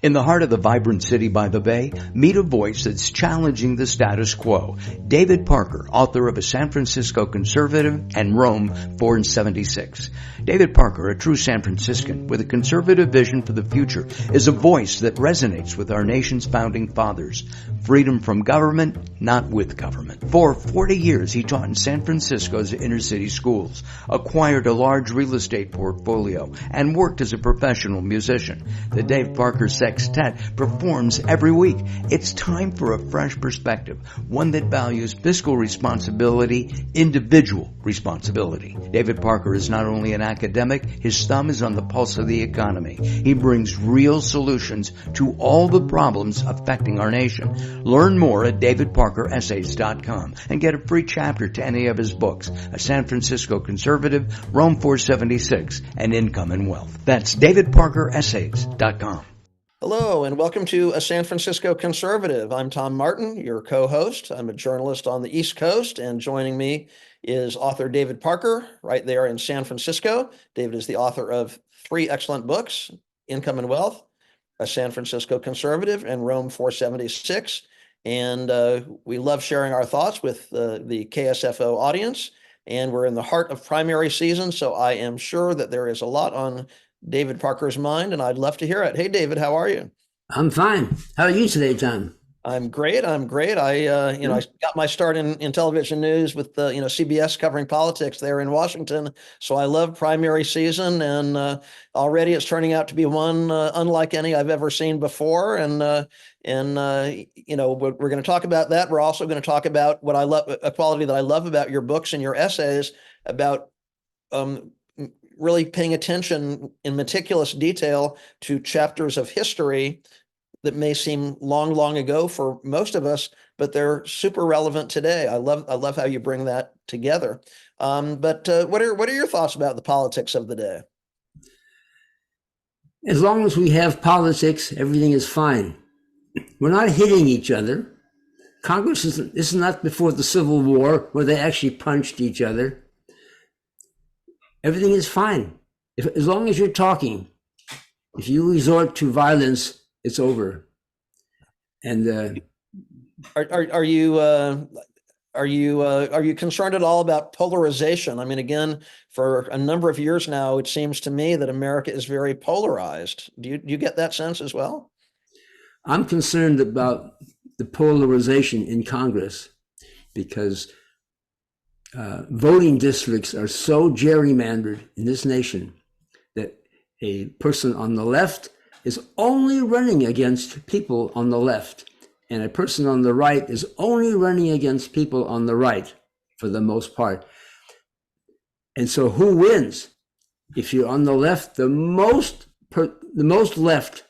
In the heart of the vibrant city by the bay, meet a voice that's challenging the status quo. David Parker, author of A San Francisco Conservative and Rome 476. David Parker, a true San Franciscan with a conservative vision for the future, is a voice that resonates with our nation's founding fathers. Freedom from government, not with government. For 40 years, he taught in San Francisco's inner-city schools, acquired a large real estate portfolio, and worked as a professional musician. The Dave Parker Sextet performs every week. It's time for a fresh perspective, one that values fiscal responsibility, individual responsibility. David Parker is not only an academic, his thumb is on the pulse of the economy. He brings real solutions to all the problems affecting our nation. Learn more at davidparkeressays.com and get a free chapter to any of his books, A San Francisco Conservative, Rome 476, and Income and Wealth. That's davidparkeressays.com. Hello, and welcome to A San Francisco Conservative. I'm Tom Martin, your co-host. I'm a journalist on the East Coast, and joining me is author David Parker, right there in San Francisco. David is the author of 3 excellent books, Income and Wealth, A San Francisco Conservative, and Rome 476. And we love sharing our thoughts with the KSFO audience. And we're in the heart of primary season, so I am sure that there is a lot on David Parker's mind, and I'd love to hear it. Hey, David, how are you? I'm fine. How are you today, Tom? I'm great. I I got my start in television news with CBS covering politics there in Washington. So I love primary season, and already it's turning out to be one unlike any I've ever seen before. And we're going to talk about that. We're also going to talk about what I love, a quality that I love about your books and your essays about really paying attention in meticulous detail to chapters of history that may seem long, long ago for most of us, but they're super relevant today. I love how you bring that together. But what are your thoughts about the politics of the day? As long as we have politics, everything is fine. We're not hitting each other. Congress is not before the Civil War where they actually punched each other. Everything is fine. As long as you're talking, if you resort to violence, it's over. And are you concerned at all about polarization? I mean, again, for a number of years now, it seems to me that America is very polarized. Do you get that sense as well? I'm concerned about the polarization in Congress because voting districts are so gerrymandered in this nation that a person on the left is only running against people on the left, and a person on the right is only running against people on the right for the most part. And so who wins? If you're on the left, the most left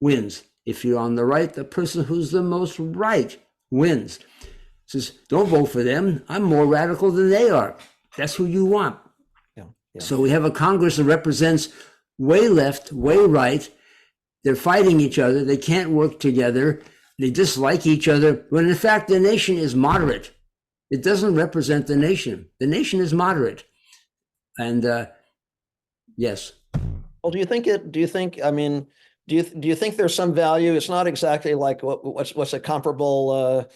wins. If you're on the right, the person who's the most right wins. Says, don't vote for them. I'm more radical than they are. That's who you want. Yeah. So we have a Congress that represents way left, way right. They're fighting each other. They can't work together. They dislike each other. When in fact, the nation is moderate. It doesn't represent the nation. The nation is moderate. And yes. Well, do you think there's some value? It's not exactly like what's a comparable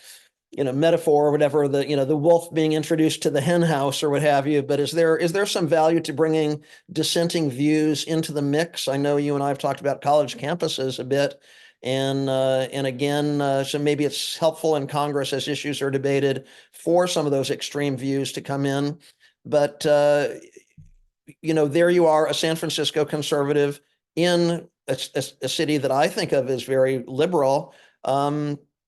metaphor or whatever, the wolf being introduced to the hen house or what have you, but is there some value to bringing dissenting views into the mix? I know you and I have talked about college campuses a bit, and again, so maybe it's helpful in Congress as issues are debated for some of those extreme views to come in. But there you are, a San Francisco conservative in a city that I think of as very liberal.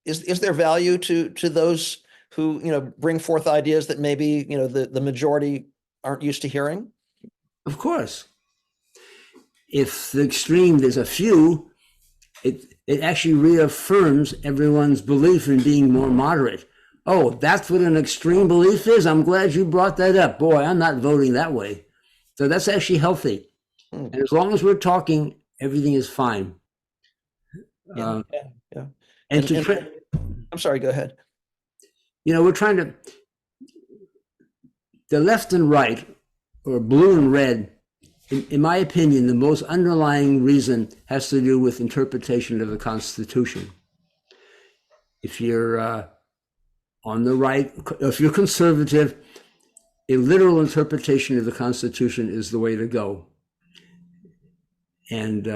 Is there value to those who bring forth ideas that maybe the majority aren't used to hearing? Of course. If the extreme, there's a few, it actually reaffirms everyone's belief in being more moderate. Oh, that's what an extreme belief is? I'm glad you brought that up. Boy, I'm not voting that way. So that's actually healthy. And as long as we're talking, everything is fine. Yeah. And I'm sorry, go ahead. We're trying to, the left and right, or blue and red, in my opinion, the most underlying reason has to do with interpretation of the Constitution. If you're on the right, if you're conservative, a literal interpretation of the Constitution is the way to go. And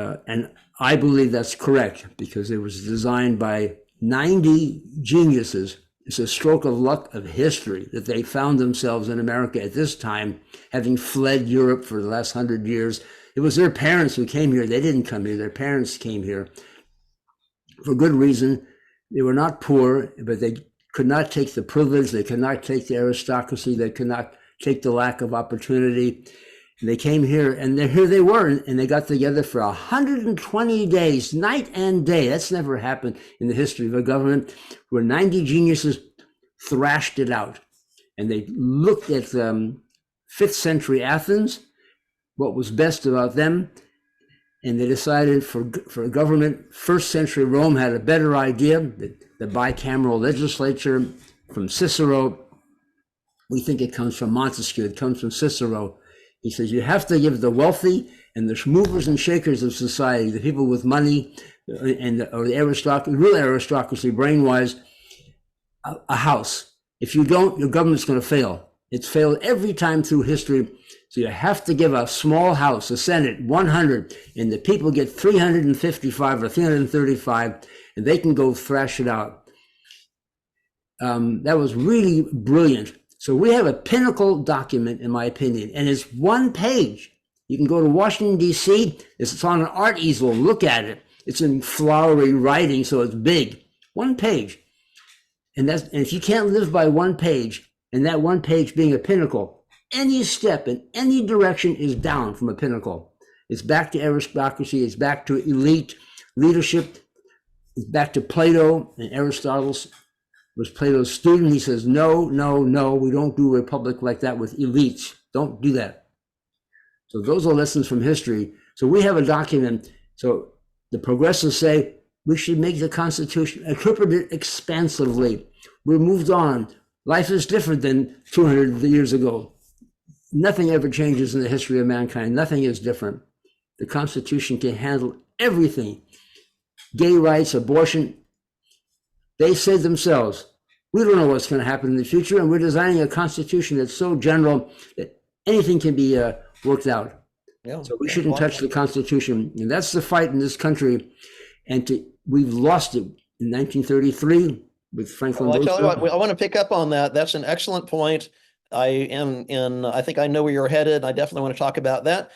I believe that's correct because it was designed by 90 geniuses. It's a stroke of luck of history that they found themselves in America at this time, having fled Europe for the last 100 years. It was their parents who came here. They didn't come here. Their parents came here for good reason. They were not poor, but they could not take the privilege. They could not take the aristocracy. They could not take the lack of opportunity. And they came here, and here they were, and they got together for 120 days, night and day. That's never happened in the history of a government, where 90 geniuses thrashed it out. And they looked at 5th century Athens, what was best about them, and they decided for a government, 1st century Rome had a better idea, the bicameral legislature from Cicero. We think it comes from Montesquieu, it comes from Cicero. He says, you have to give the wealthy and the movers and shakers of society, the people with money or the aristocracy, real aristocracy, brain-wise, a house. If you don't, your government's going to fail. It's failed every time through history. So you have to give a small house, a Senate, 100, and the people get 355 or 335, and they can go thrash it out. That was really brilliant. So we have a pinnacle document, in my opinion, and it's one page. You can go to Washington, D.C. It's on an art easel. Look at it. It's in flowery writing, so it's big. One page. And if you can't live by one page, and that one page being a pinnacle, any step in any direction is down from a pinnacle. It's back to aristocracy. It's back to elite leadership. It's back to Plato and Aristotle. Was Plato's student. He says, no, we don't do a republic like that with elites. Don't do that. So those are lessons from history. So we have a document. So the progressives say we should make the Constitution, interpret it expansively. We're moved on. Life is different than 200 years ago. Nothing ever changes in the history of mankind. Nothing is different. The Constitution can handle everything. Gay rights, abortion. They say themselves, we don't know what's going to happen in the future, and we're designing a constitution that's so general that anything can be worked out. Yeah, so we shouldn't touch the Constitution. And that's the fight in this country. And we've lost it in 1933 with Franklin Roosevelt. I tell you what, I want to pick up on that. That's an excellent point. I think I know where you're headed. I definitely want to talk about that.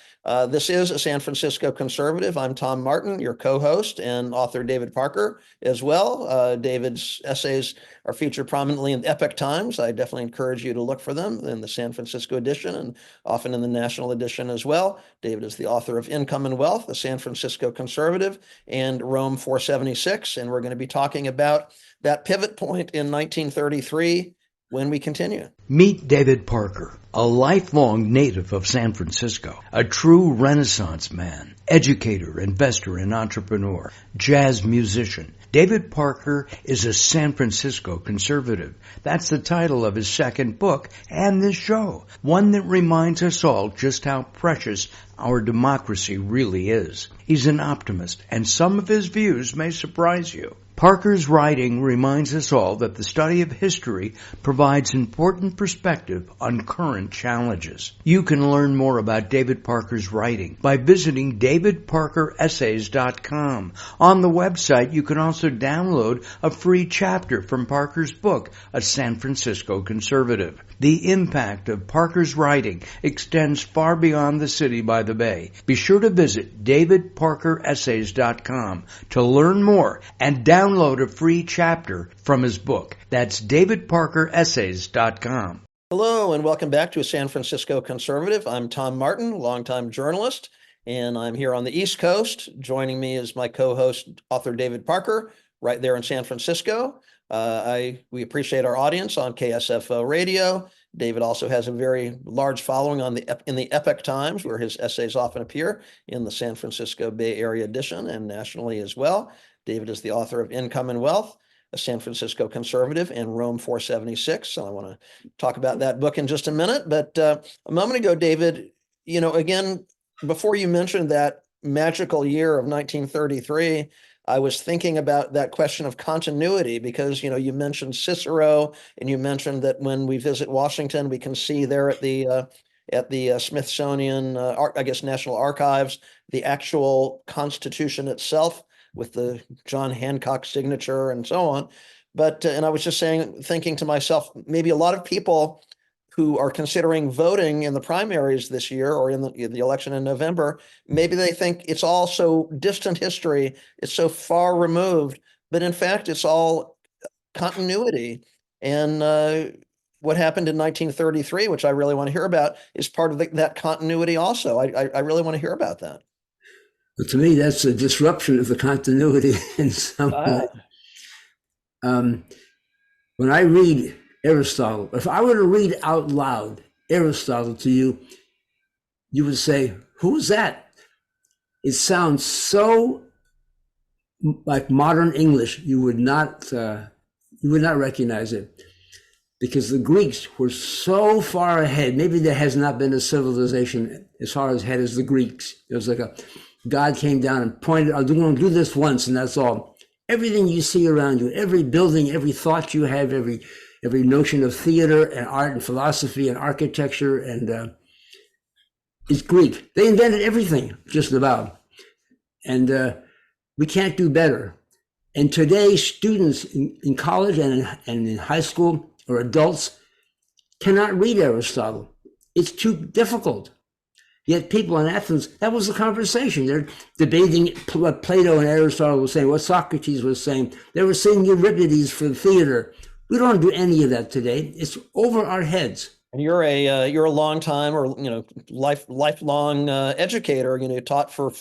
This is a San Francisco Conservative. I'm Tom Martin, your co-host, and author David Parker as well. David's essays are featured prominently in the Epoch Times. I definitely encourage you to look for them in the San Francisco edition and often in the national edition as well. David is the author of Income and Wealth, a San Francisco Conservative, and Rome 476. And we're going to be talking about that pivot point in 1933 when we continue. Meet David Parker, a lifelong native of San Francisco, a true Renaissance man, educator, investor, and entrepreneur, jazz musician. David Parker is a San Francisco conservative. That's the title of his second book and this show, one that reminds us all just how precious our democracy really is. He's an optimist, and some of his views may surprise you. Parker's writing reminds us all that the study of history provides important perspective on current challenges. You can learn more about David Parker's writing by visiting davidparkeressays.com. On the website, you can also download a free chapter from Parker's book, A San Francisco Conservative. The impact of Parker's writing extends far beyond the city by the bay. Be sure to visit davidparkeressays.com to learn more and download a free chapter from his book. That's davidparkeressays.com. Hello, and welcome back to a San Francisco Conservative. I'm Tom Martin, longtime journalist, and I'm here on the East Coast. Joining me is my co-host, author David Parker, right there in San Francisco. We appreciate our audience on KSFO radio. David also has a very large following in the Epoch Times, where his essays often appear in the San Francisco Bay Area edition and nationally as well. David is the author of Income and Wealth, a San Francisco Conservative, and Rome 476. So I want to talk about that book in just a minute. But a moment ago, David, again, before you mentioned that magical year of 1933, I was thinking about that question of continuity because, you mentioned Cicero and you mentioned that when we visit Washington, we can see there at the Smithsonian, I guess, National Archives, the actual Constitution itself with the John Hancock signature and so on. But, and I was just thinking to myself, maybe a lot of people who are considering voting in the primaries this year or in the election in November, maybe they think it's all so distant history, it's so far removed, but in fact, it's all continuity. And what happened in 1933, which I really want to hear about, is part of that continuity also. I really want to hear about that. But to me, that's a disruption of the continuity in some way. When I read Aristotle, if I were to read out loud Aristotle to you, you would say, who's that? It sounds so like modern English, you would not recognize it, because the Greeks were so far ahead. Maybe there has not been a civilization as far ahead as the Greeks. It was like a God came down and pointed, I'm going to do this once and that's all. Everything you see around you, every building, every thought you have, every notion of theater and art and philosophy and architecture and is Greek. They invented everything, just about. And we can't do better. And today, students in college and in high school or adults cannot read Aristotle. It's too difficult. Yet people in Athens, that was the conversation. They're debating what Plato and Aristotle were saying, what Socrates was saying. They were saying Euripides for the theater. We don't do any of that today. It's over our heads. And you're a long time or lifelong educator. Taught for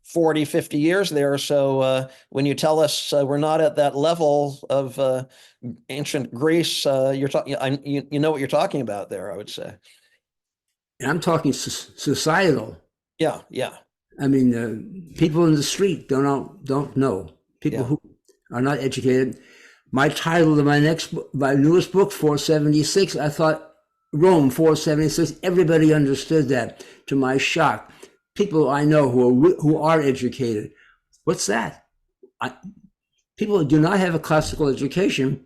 40, 50 years there. So when you tell us we're not at that level of ancient Greece, you're talking. You know what you're talking about there, I would say. And I'm talking societal. Yeah. I mean, people in the street don't know. People who are not educated. My title of my newest book, 476, I thought Rome 476. Everybody understood that. To my shock, people I know who are educated. What's that? People do not have a classical education,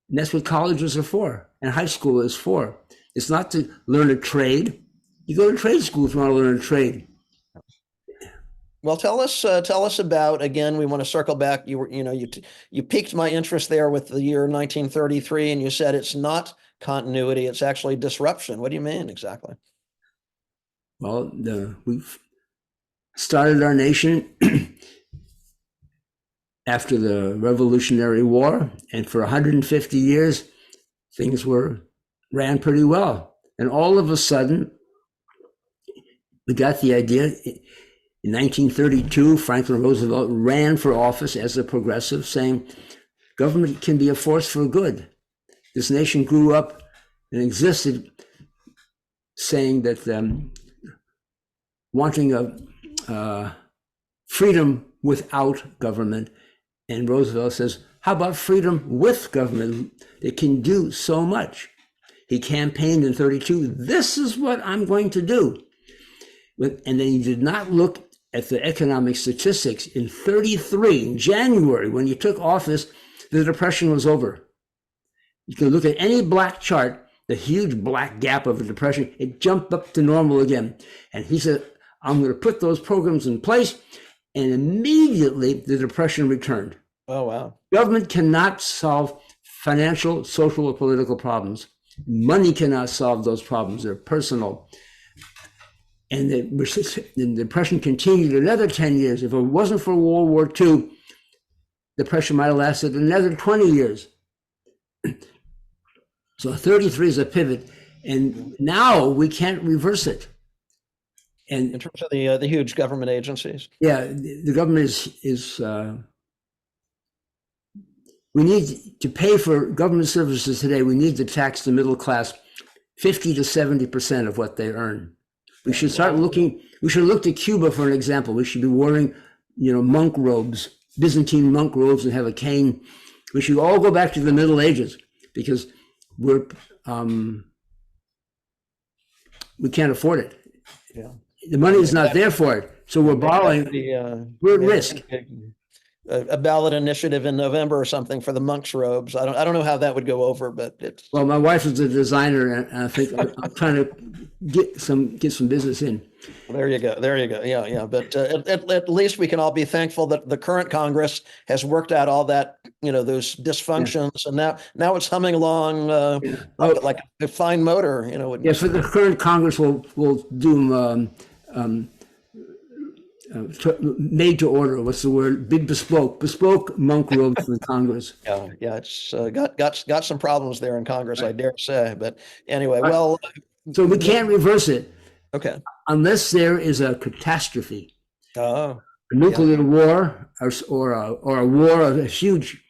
and that's what colleges are for, and high school is for. It's not to learn a trade. You go to trade school if you want to learn a trade. Well, tell us about, again, we want to circle back. You piqued my interest there with the year 1933, and you said it's not continuity, it's actually disruption. What do you mean exactly? Well, we've started our nation after the Revolutionary War, and for 150 years, things ran pretty well. And all of a sudden, we got the idea. In 1932, Franklin Roosevelt ran for office as a progressive, saying government can be a force for good. This nation grew up and existed saying that wanting a freedom without government. And Roosevelt says, how about freedom with government? It can do so much. He campaigned in 32, this is what I'm going to do. And then he did not look at the economic statistics. In 33, in January, when he took office, the Depression was over. You can look at any black chart, the huge black gap of the Depression, it jumped up to normal again. And he said, I'm going to put those programs in place. And immediately the Depression returned. Oh, wow. Government cannot solve financial, social, or political problems. Money cannot solve those problems. They're personal. And the Depression continued another 10 years. If it wasn't for World War II, the Depression might have lasted another 20 years. So 33 is a pivot. And now we can't reverse it. And in terms of the huge government agencies. Yeah, the government is we need to pay for government services today. We need to tax the middle class 50 to 70% of what they earn. We should start looking. We should look to Cuba for an example. We should be wearing, monk robes, Byzantine monk robes, and have a cane. We should all go back to the Middle Ages because we can't afford it. Yeah. The money is not there for it. So we're borrowing. We're at risk. A ballot initiative in November or something for the monk's robes. I don't know how that would go over, but it's. Well, my wife is a designer, and I think I'm trying to get some business in. There you go. Yeah. But at least we can all be thankful that the current Congress has worked out all that, those dysfunctions, and now it's humming along like a fine motor. For the current Congress, we'll do made to order. What's the word? Big bespoke monk robes for Congress. Yeah. It's got some problems there in Congress, I dare say. But anyway, so we can't reverse it. Okay. Unless there is a catastrophe, a nuclear war, or a war of a huge,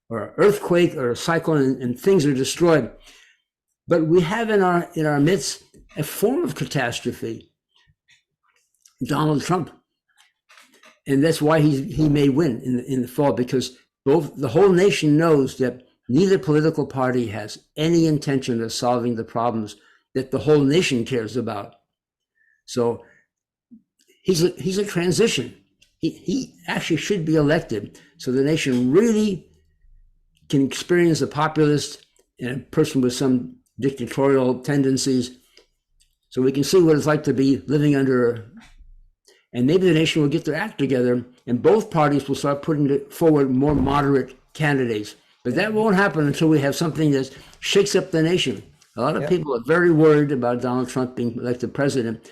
or an earthquake, or a cyclone, and things are destroyed. But we have in our midst a form of catastrophe, Donald Trump. And that's why he may win in the fall, because the whole nation knows that neither political party has any intention of solving the problems that the whole nation cares about. So he's a transition. He actually should be elected, so the nation really can experience a populist and a person with some dictatorial tendencies, so we can see what it's like to be living under. And maybe the nation will get their act together, and both parties will start putting forward more moderate candidates. But that won't happen until we have something that shakes up the nation. A lot of people are very worried about Donald Trump being elected president,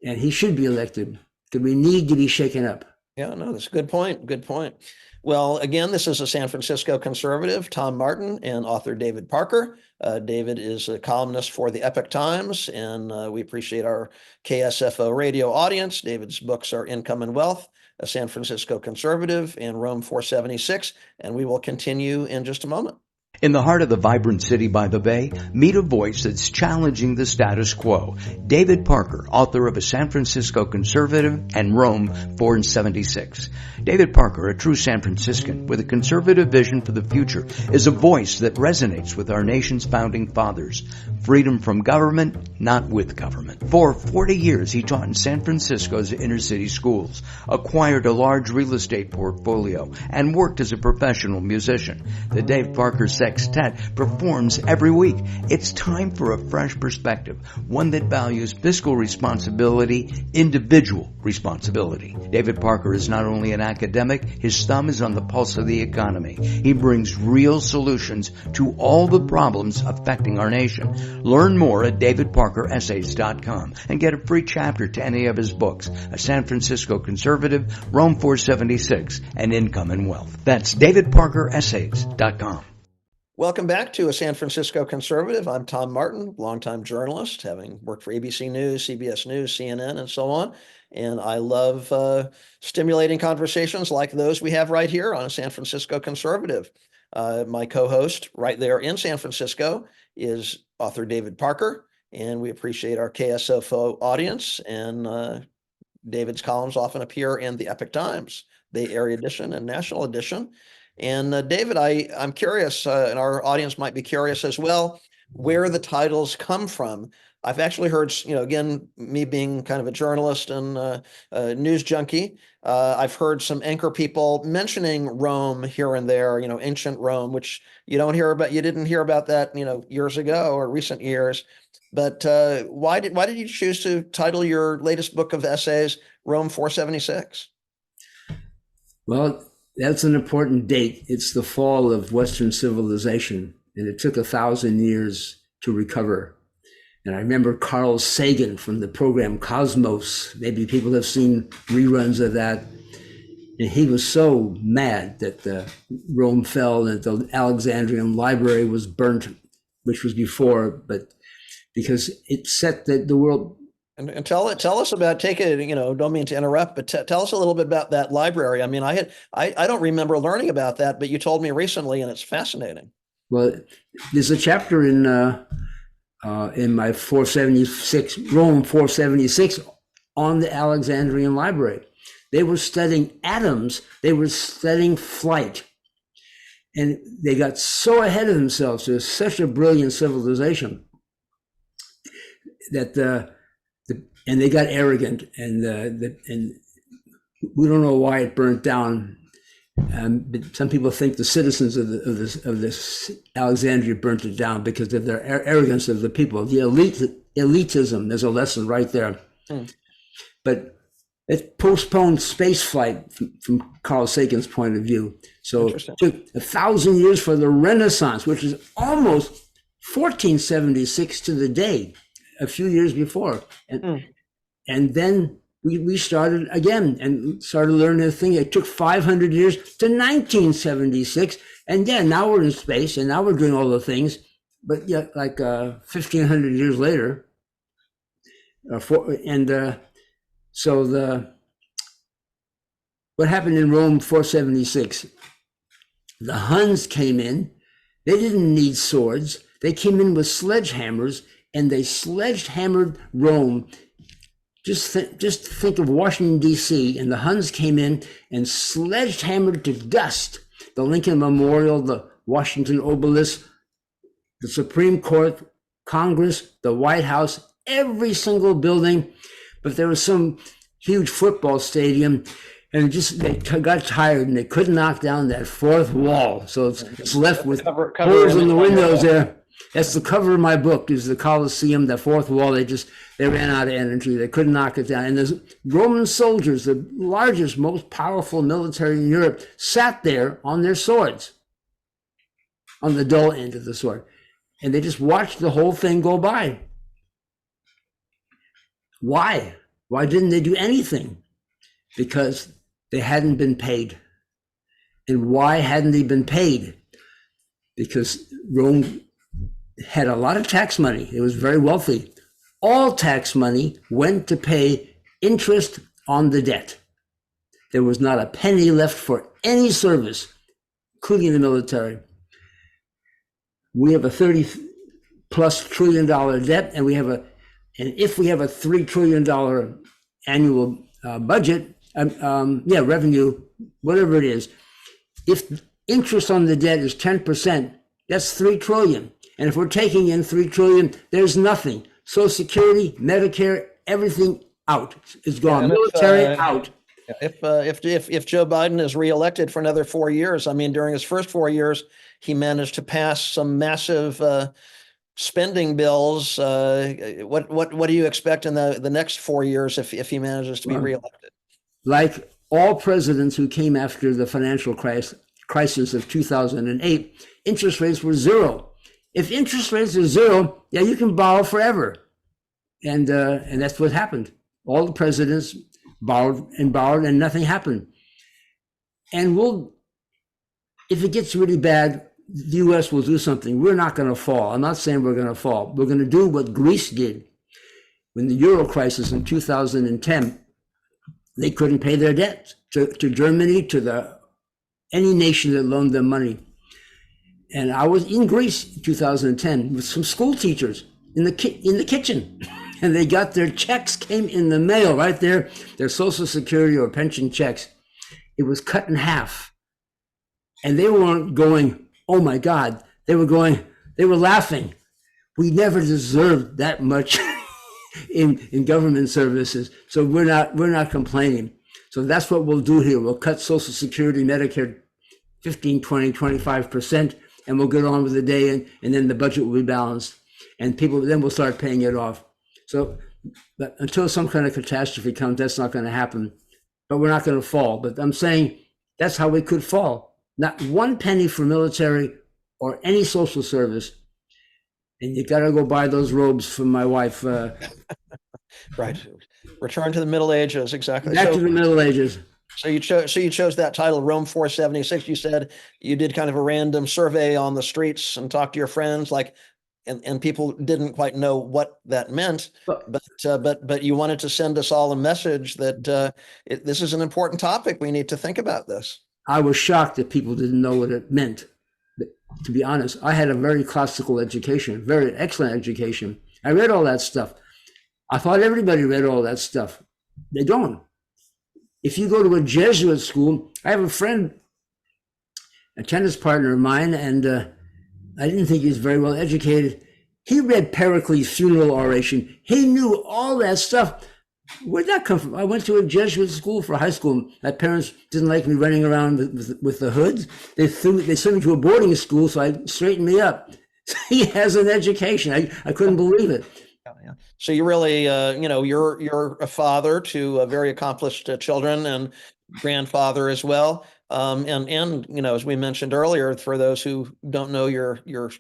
and he should be elected, because we need to be shaken up. Yeah, no, that's a good point. Good point. Well, again, this is a San Francisco conservative, Tom Martin, and author David Parker. David is a columnist for the Epoch Times, and we appreciate our KSFO radio audience. David's books are Income and Wealth, a San Francisco conservative, and Rome 476, and we will continue in just a moment. In the heart of the vibrant city by the bay, meet a voice that's challenging the status quo. David Parker, author of A San Francisco Conservative and Rome 476. David Parker, a true San Franciscan with a conservative vision for the future, is a voice that resonates with our nation's founding fathers. Freedom from government, not with government. For 40 years, he taught in San Francisco's inner city schools, acquired a large real estate portfolio, and worked as a professional musician. The Dave Parker Sextet performs every week. It's time for a fresh perspective, one that values fiscal responsibility, individual responsibility. David Parker is not only an academic, his thumb is on the pulse of the economy. He brings real solutions to all the problems affecting our nation. Learn more at davidparkeressays.com and get a free chapter to any of his books, A San Francisco Conservative, Rome 476, and Income and Wealth. That's davidparkeressays.com. Welcome back to A San Francisco Conservative. I'm Tom Martin, longtime journalist, having worked for ABC News, CBS News, CNN, and so on. And I love stimulating conversations like those we have right here on A San Francisco Conservative. My co-host right there in San Francisco is author David Parker, and we appreciate our KSFO audience. And David's columns often appear in the Epoch Times, Bay Area edition and National edition. And David, I'm curious, and our audience might be curious as well, where the titles come from. I've actually heard, again, me being kind of a journalist and a news junkie, I've heard some anchor people mentioning Rome here and there, ancient Rome, which you didn't hear about that, years ago or recent years. But why did you choose to title your latest book of essays Rome 476? Well, that's an important date. It's the fall of Western civilization, and it took 1,000 years to recover. And I remember Carl Sagan from the program Cosmos. Maybe people have seen reruns of that. And he was so mad that Rome fell and the Alexandrian library was burnt, which was before, but because it set the world. And tell us about, don't mean to interrupt, but tell us a little bit about that library. I mean, I don't remember learning about that, but you told me recently, and it's fascinating. Well, there's a chapter in my 476, Rome 476, on the Alexandrian library. They were studying atoms. They were studying flight. And they got so ahead of themselves. There's such a brilliant civilization that the and they got arrogant, and and we don't know why it burnt down. But some people think the citizens of this Alexandria burnt it down because of their arrogance of the people. The elitism. There's a lesson right there. But it postponed space flight from Carl Sagan's point of view. So it took 1,000 years for the Renaissance, which is almost 1476 to the day, a few years before. And then we started again and started learning the thing. It took 500 years to 1976. And yeah, now we're in space and now we're doing all the things. But yeah, like 1,500 years later. So what happened in Rome 476? The Huns came in. They didn't need swords. They came in with sledgehammers and they sledgehammered Rome. Just think of Washington, D.C., and the Huns came in and sledgehammered to dust the Lincoln Memorial, the Washington Obelisk, the Supreme Court, Congress, the White House, every single building. But there was some huge football stadium, and they got tired and they couldn't knock down that fourth wall. So it's left with holes in the windows there. That's the cover of my book, is the Colosseum, the fourth wall. They ran out of energy. They couldn't knock it down. And the Roman soldiers, the largest, most powerful military in Europe, sat there on their swords, on the dull end of the sword. And they just watched the whole thing go by. Why? Why didn't they do anything? Because they hadn't been paid. And why hadn't they been paid? Because Rome had a lot of tax money. It was very wealthy. All tax money went to pay interest on the debt. There was not a penny left for any service, including the military. We have a $30+ trillion debt, and if we have a $3 trillion annual budget, revenue, whatever it is, if interest on the debt is 10%, that's $3 trillion. And if we're taking in $3 trillion, there's nothing. Social Security, Medicare, everything out. It's gone. Military out. If Joe Biden is reelected for another 4 years, I mean, during his first 4 years, he managed to pass some massive spending bills. What do you expect in the next 4 years if he manages to be reelected? Like all presidents who came after the financial crisis of 2008, interest rates were zero. If interest rates are zero, yeah, you can borrow forever. And that's what happened. All the presidents borrowed and nothing happened. And if it gets really bad, the U.S. will do something. We're not going to fall. I'm not saying we're going to fall. We're going to do what Greece did when the Euro crisis in 2010. They couldn't pay their debt to Germany, to any nation that loaned them money. And I was in Greece in 2010 with some school teachers in the kitchen, and they got their checks, came in the mail right there, their Social Security or pension checks. It was cut in half. And they weren't going, oh my God, they were laughing. We never deserved that much in government services. So we're not complaining. So that's what we'll do here. We'll cut Social Security, Medicare, 15, 20, 25%. And we'll get on with the day, and then the budget will be balanced, and people then will start paying it off. So, but until some kind of catastrophe comes, that's not going to happen. But we're not going to fall. But I'm saying that's how we could fall. Not one penny for military or any social service. And you got to go buy those robes for my wife. Right. Return to the Middle Ages. Exactly. Back to the Middle Ages. So you chose that title, Rome 476. You said you did kind of a random survey on the streets and talked to your friends, and people didn't quite know what that meant. But you wanted to send us all a message that this is an important topic. We need to think about this. I was shocked that people didn't know what it meant. But to be honest, I had a very classical education, very excellent education. I read all that stuff. I thought everybody read all that stuff. They don't. If you go to a Jesuit school, I have a friend, a tennis partner of mine, and I didn't think he was very well educated. He read Pericles' funeral oration. He knew all that stuff, Where'd that come from? I went to a Jesuit school for high school. My parents didn't like me running around with the hoods. They sent me to a boarding school, so I straightened me up. He has an education. I couldn't believe it. Yeah. So you really, you're a father to very accomplished children and grandfather as well. And as we mentioned earlier, for those who don't know your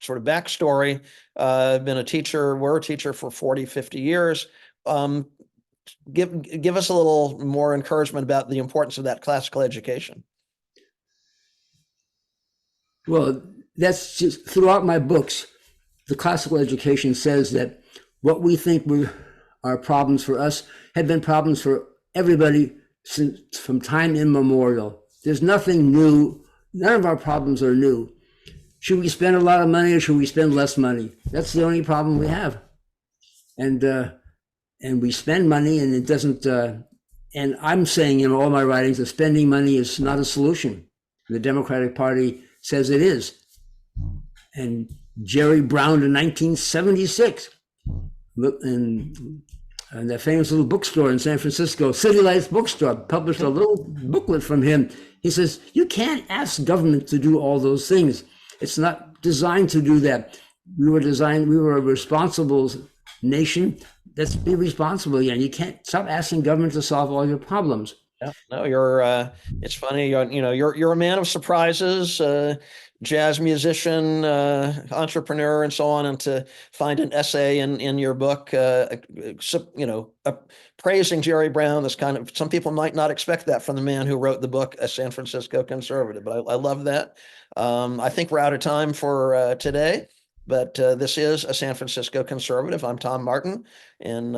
sort of backstory, been a teacher, were a teacher for 40, 50 years. Give us a little more encouragement about the importance of that classical education. Well, that's just throughout my books. The classical education says that what we think are problems for us have been problems for everybody since from time immemorial. There's nothing new. None of our problems are new. Should we spend a lot of money or should we spend less money? That's the only problem we have. And we spend money, and it doesn't. And I'm saying in all my writings that spending money is not a solution. The Democratic Party says it is. And Jerry Brown in 1976, in that famous little bookstore in San Francisco, City Lights Bookstore, published a little booklet from him. He says, you can't ask government to do all those things. It's not designed to do that. We were a responsible nation. Let's be responsible again. You can't stop asking government to solve all your problems. Yeah, no, it's funny. You're a man of surprises, jazz musician, entrepreneur, and so on. And to find an essay in your book, praising Jerry Brown, this kind of, some people might not expect that from the man who wrote the book, A San Francisco Conservative. But I love that. I think we're out of time for today. But this is A San Francisco Conservative. I'm Tom Martin, and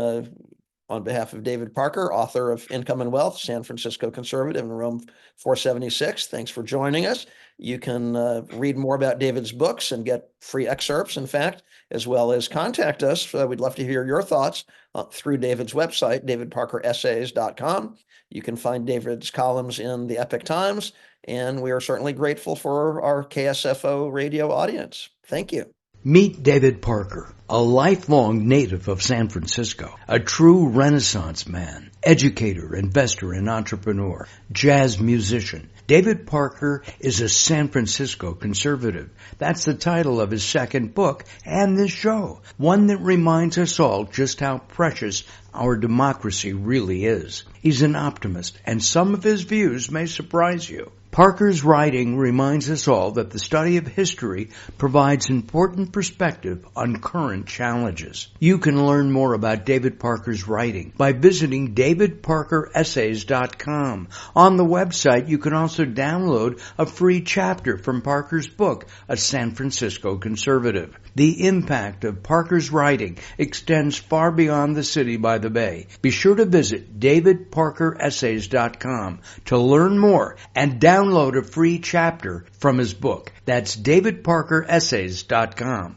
on behalf of David Parker, author of Income and Wealth, San Francisco Conservative, and Rome 476, thanks for joining us. You can read more about David's books and get free excerpts, in fact, as well as contact us. We'd love to hear your thoughts through David's website, davidparkeressays.com. You can find David's columns in the Epoch Times, and we are certainly grateful for our KSFO radio audience. Thank you. Meet David Parker, a lifelong native of San Francisco, a true Renaissance man, educator, investor, and entrepreneur, jazz musician. David Parker is a San Francisco conservative. That's the title of his second book and this show, one that reminds us all just how precious our democracy really is. He's an optimist, and some of his views may surprise you. Parker's writing reminds us all that the study of history provides important perspective on current challenges. You can learn more about David Parker's writing by visiting davidparkeressays.com. On the website, you can also download a free chapter from Parker's book, A San Francisco Conservative. The impact of Parker's writing extends far beyond the city by the bay. Be sure to visit davidparkeressays.com to learn more and download a free chapter from his book. That's davidparkeressays.com.